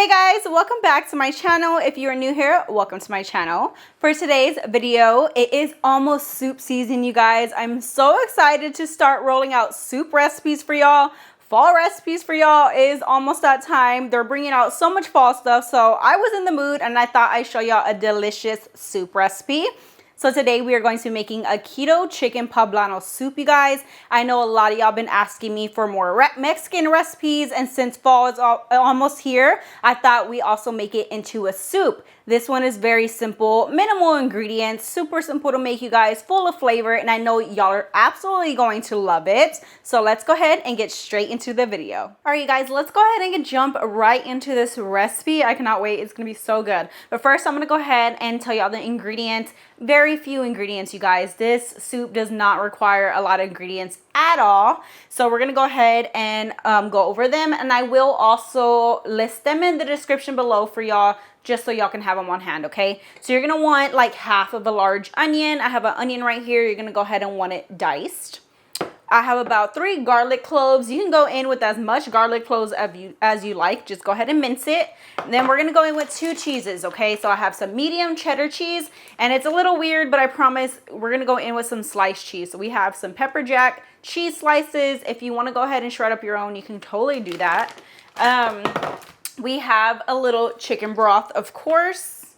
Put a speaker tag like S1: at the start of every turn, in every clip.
S1: Hey guys, welcome back to my channel. If you are new here, welcome to my channel. For today's video, it is almost soup season, you guys. I'm so excited to start rolling out soup recipes for y'all. Fall recipes for y'all is almost that time. They're bringing out so much fall stuff, so I was in the mood and I thought I'd show y'all a delicious soup recipe. So today we are going to be making a keto chicken poblano soup, you guys. I know a lot of y'all been asking me for more Mexican recipes, and since fall is almost here, I thought we also make it into a soup. This one is very simple, minimal ingredients, super simple to make, you guys, full of flavor, and I know y'all are absolutely going to love it. So let's go ahead and get straight into the video. All right, you guys, let's go ahead and jump right into this recipe. I cannot wait. It's gonna be so good. But first, I'm gonna go ahead and tell y'all the ingredients. Very few ingredients, you guys. This soup does not require a lot of ingredients at all. So we're gonna go ahead and go over them, and I will also list them in the description below for y'all, just so y'all can have them on hand, okay? So you're gonna want like half of a large onion. I have an onion right here. You're gonna go ahead and want it diced. I have about 3 garlic cloves. You can go in with as much garlic cloves as you like. Just go ahead and mince it. And then we're gonna go in with 2 cheeses, okay? So I have some medium cheddar cheese, and it's a little weird, but I promise we're gonna go in with some sliced cheese. So we have some pepper jack cheese slices. If you wanna go ahead and shred up your own, you can totally do that. We have a little chicken broth, of course.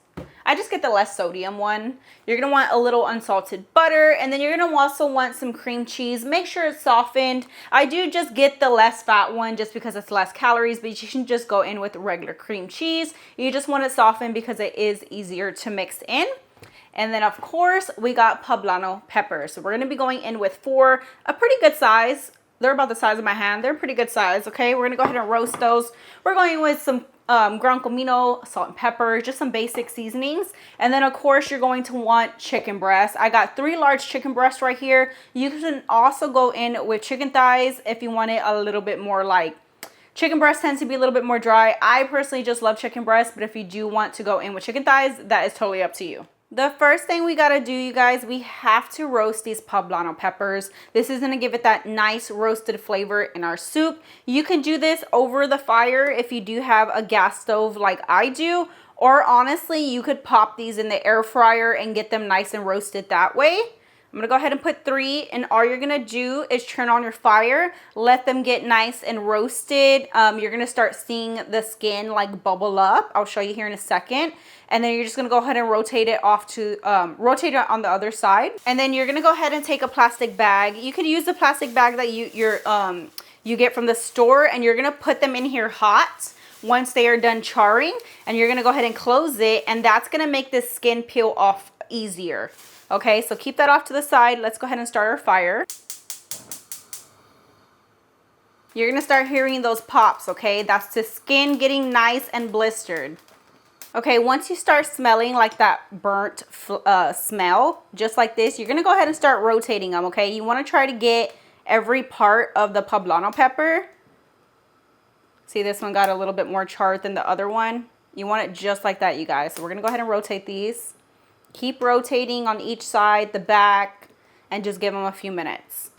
S1: I just get the less sodium one. You're gonna want a little unsalted butter, and then you're gonna also want some cream cheese. Make sure it's softened. I do just get the less fat one just because it's less calories, but you can just go in with regular cream cheese. You just want it softened because it is easier to mix in. And then of course, we got poblano peppers. So we're gonna be going in with 4, a pretty good size. They're about the size of my hand. They're pretty good size, okay? We're gonna go ahead and roast those. We're going with some ground comino, salt and pepper, just some basic seasonings. And then of course you're going to want chicken breast. I got 3 large chicken breasts right here. You can also go in with chicken thighs if you want it a little bit more like, chicken breast tends to be a little bit more dry. I personally just love chicken breast, but if you do want to go in with chicken thighs, that is totally up to you. The first thing we gotta do, you guys, we have to roast these poblano peppers. This is gonna give it that nice roasted flavor in our soup. You can do this over the fire if you do have a gas stove like I do, or honestly, you could pop these in the air fryer and get them nice and roasted that way. I'm gonna go ahead and put 3, and all you're gonna do is turn on your fire, let them get nice and roasted. You're gonna start seeing the skin like bubble up. I'll show you here in a second. And then you're just gonna go ahead and rotate it off to, rotate it on the other side. And then you're gonna go ahead and take a plastic bag. You could use the plastic bag that you get from the store, and you're gonna put them in here hot once they are done charring. And you're gonna go ahead and close it, and that's gonna make this skin peel off easier. Okay, so keep that off to the side. Let's go ahead and start our fire. You're gonna start hearing those pops, okay? That's the skin getting nice and blistered. Okay, once you start smelling like that burnt smell, just like this, you're gonna go ahead and start rotating them, okay? You wanna try to get every part of the poblano pepper. See, this one got a little bit more charred than the other one. You want it just like that, you guys. So we're gonna go ahead and rotate these. Keep rotating on each side, the back, and just give them a few minutes.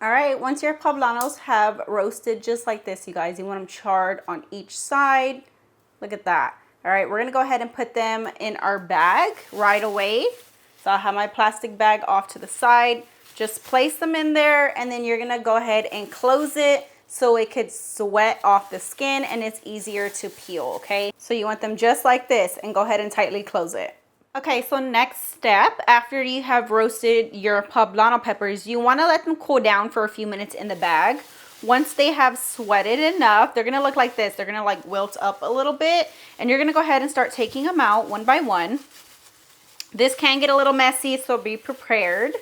S1: All right, once your poblanos have roasted just like this, you guys, you want them charred on each side. Look at that. All right, we're gonna go ahead and put them in our bag right away. So I'll have my plastic bag off to the side. Just place them in there, and then you're gonna go ahead and close it so it could sweat off the skin and it's easier to peel, okay? So you want them just like this, and go ahead and tightly close it. Okay, so next step, after you have roasted your poblano peppers, you wanna let them cool down for a few minutes in the bag. Once they have sweated enough, they're gonna look like this. They're gonna like wilt up a little bit, and you're gonna go ahead and start taking them out one by one. This can get a little messy, so be prepared.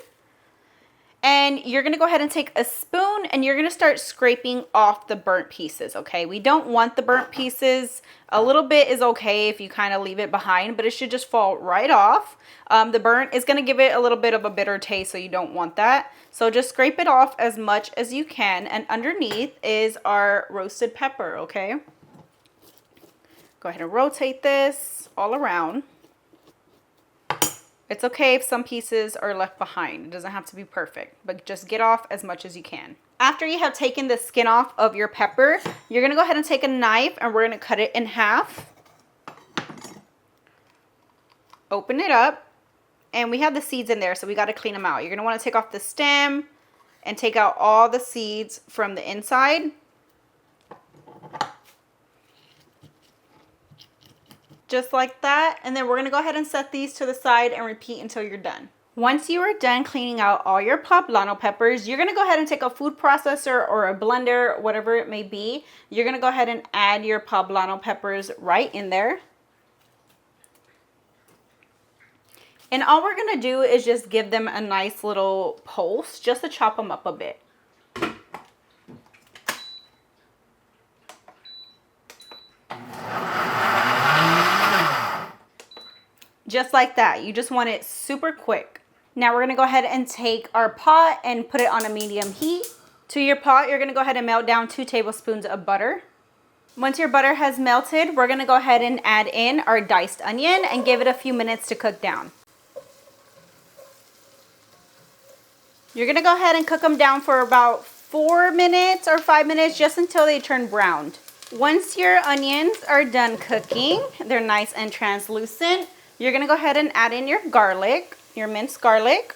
S1: And you're gonna go ahead and take a spoon, and you're gonna start scraping off the burnt pieces, okay? We don't want the burnt pieces. A little bit is okay if you kind of leave it behind, but it should just fall right off. The burnt is gonna give it a little bit of a bitter taste, so you don't want that. So just scrape it off as much as you can, and underneath is our roasted pepper, okay? Go ahead and rotate this all around. It's okay if some pieces are left behind. It doesn't have to be perfect, but just get off as much as you can. After you have taken the skin off of your pepper, you're gonna go ahead and take a knife and we're gonna cut it in half. Open it up, and we have the seeds in there, so we gotta clean them out. You're gonna wanna take off the stem and take out all the seeds from the inside. Just like that, and then we're gonna go ahead and set these to the side and repeat until you're done. Once you are done cleaning out all your poblano peppers, you're gonna go ahead and take a food processor or a blender, whatever it may be. You're gonna go ahead and add your poblano peppers right in there. And all we're gonna do is just give them a nice little pulse, just to chop them up a bit. Just like that. You just want it super quick. Now we're gonna go ahead and take our pot and put it on a medium heat. To your pot, you're gonna go ahead and melt down 2 tablespoons of butter. Once your butter has melted, we're gonna go ahead and add in our diced onion and give it a few minutes to cook down. You're gonna go ahead and cook them down for about 4 minutes or 5 minutes, just until they turn brown. Once your onions are done cooking, they're nice and translucent, you're gonna go ahead and add in your garlic, your minced garlic.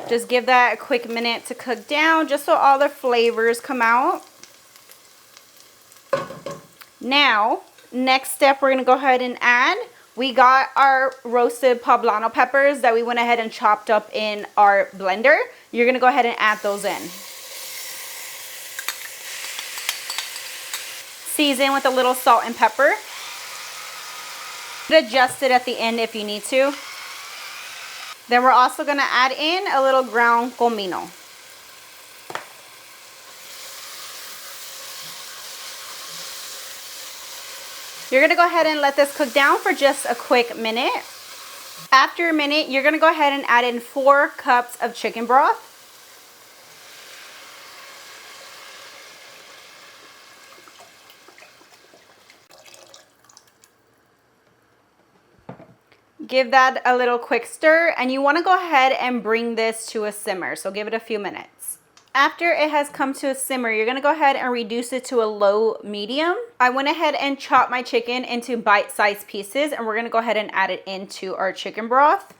S1: Just give that a quick minute to cook down, just so all the flavors come out. Now, next step we're gonna go ahead and add, we got our roasted poblano peppers that we went ahead and chopped up in our blender. You're gonna go ahead and add those in. Season with a little salt and pepper. Adjust it at the end if you need to. Then we're also gonna add in a little ground comino. You're gonna go ahead and let this cook down for just a quick minute. After a minute, you're gonna go ahead and add in 4 cups of chicken broth. Give that a little quick stir, and you want to go ahead and bring this to a simmer, so give it a few minutes. After it has come to a simmer, you're going to go ahead and reduce it to a low medium. I went ahead and chopped my chicken into bite-sized pieces, and we're going to go ahead and add it into our chicken broth.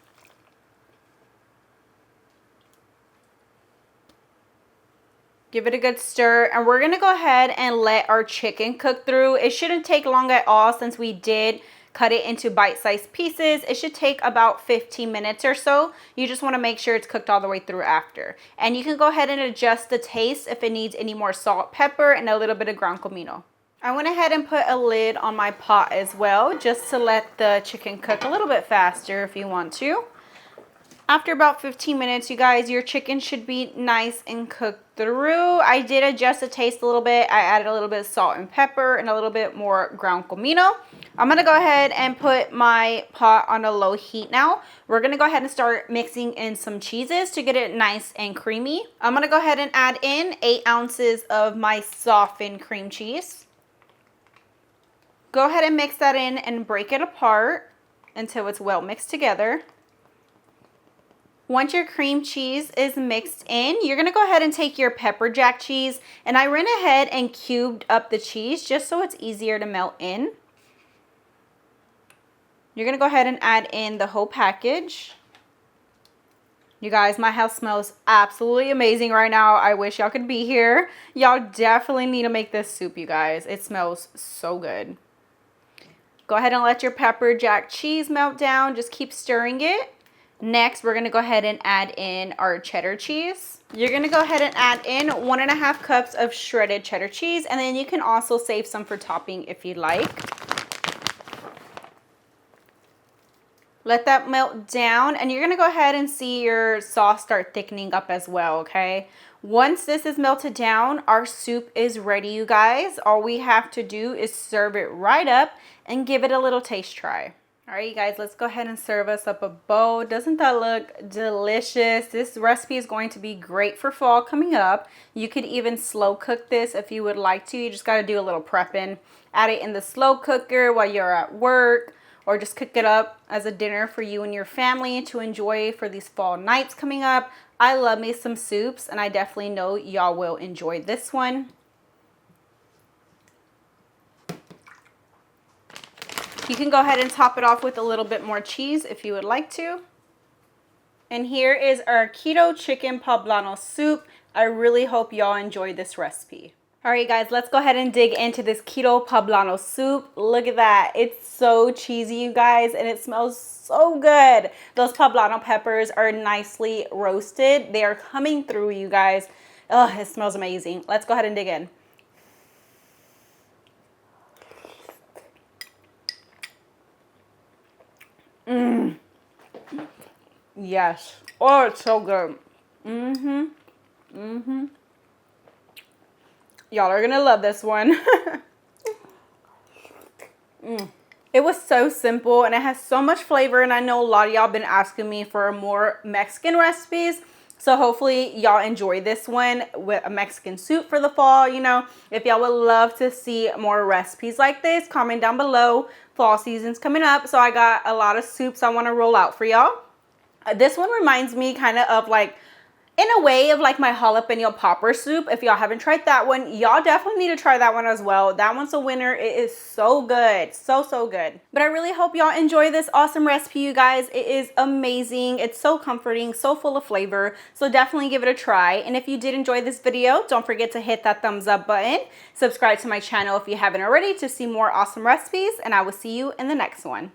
S1: Give it a good stir, and we're going to go ahead and let our chicken cook through. It shouldn't take long at all, since we did cut it into bite-sized pieces. It should take about 15 minutes or so. You just want to make sure it's cooked all the way through after. And you can go ahead and adjust the taste if it needs any more salt, pepper, and a little bit of ground comino. I went ahead and put a lid on my pot as well, just to let the chicken cook a little bit faster if you want to. After about 15 minutes, you guys, your chicken should be nice and cooked through. I did adjust the taste a little bit. I added a little bit of salt and pepper and a little bit more ground comino. I'm going to go ahead and put my pot on a low heat now. We're going to go ahead and start mixing in some cheeses to get it nice and creamy. I'm going to go ahead and add in 8 ounces of my softened cream cheese. Go ahead and mix that in and break it apart until it's well mixed together. Once your cream cheese is mixed in, you're going to go ahead and take your pepper jack cheese, and I went ahead and cubed up the cheese just so it's easier to melt in. You're going to go ahead and add in the whole package. You guys, my house smells absolutely amazing right now. I wish y'all could be here. Y'all definitely need to make this soup, you guys. It smells so good. Go ahead and let your pepper jack cheese melt down. Just keep stirring it. Next, we're going to go ahead and add in our cheddar cheese. You're going to go ahead and add in 1.5 cups of shredded cheddar cheese, and then you can also save some for topping if you like. Let that melt down, and you're going to go ahead and see your sauce start thickening up as well, okay? Once this is melted down, our soup is ready, you guys. All we have to do is serve it right up and give it a little taste try. All right, you guys, let's go ahead and serve us up a bowl. Doesn't that look delicious? This recipe is going to be great for fall coming up. You could even slow cook this if you would like to. You just got to do a little prepping. Add it in the slow cooker while you're at work, or just cook it up as a dinner for you and your family to enjoy for these fall nights coming up. I love me some soups, and I definitely know y'all will enjoy this one. You can go ahead and top it off with a little bit more cheese if you would like to. And here is our keto chicken poblano soup. I really hope y'all enjoy this recipe. All right, guys, let's go ahead and dig into this keto poblano soup. Look at that. It's so cheesy, you guys, and it smells so good. Those poblano peppers are nicely roasted. They are coming through, you guys. Oh, it smells amazing. Let's go ahead and dig in. Yes. Oh, it's so good. Y'all are gonna love this one. It was so simple and it has so much flavor, and I know a lot of y'all been asking me for more Mexican recipes. So hopefully y'all enjoy this one with a Mexican soup for the fall. You know, if y'all would love to see more recipes like this, comment down below. Fall season's coming up, so I got a lot of soups I want to roll out for y'all. This one reminds me kind of like, in a way, of like my jalapeno popper soup. If y'all haven't tried that one, y'all definitely need to try that one as well. That one's a winner. It is so good. So good. But I really hope y'all enjoy this awesome recipe, you guys. It is amazing. It's so comforting, so full of flavor. So definitely give it a try. And if you did enjoy this video, don't forget to hit that thumbs up button. Subscribe to my channel if you haven't already to see more awesome recipes. And I will see you in the next one.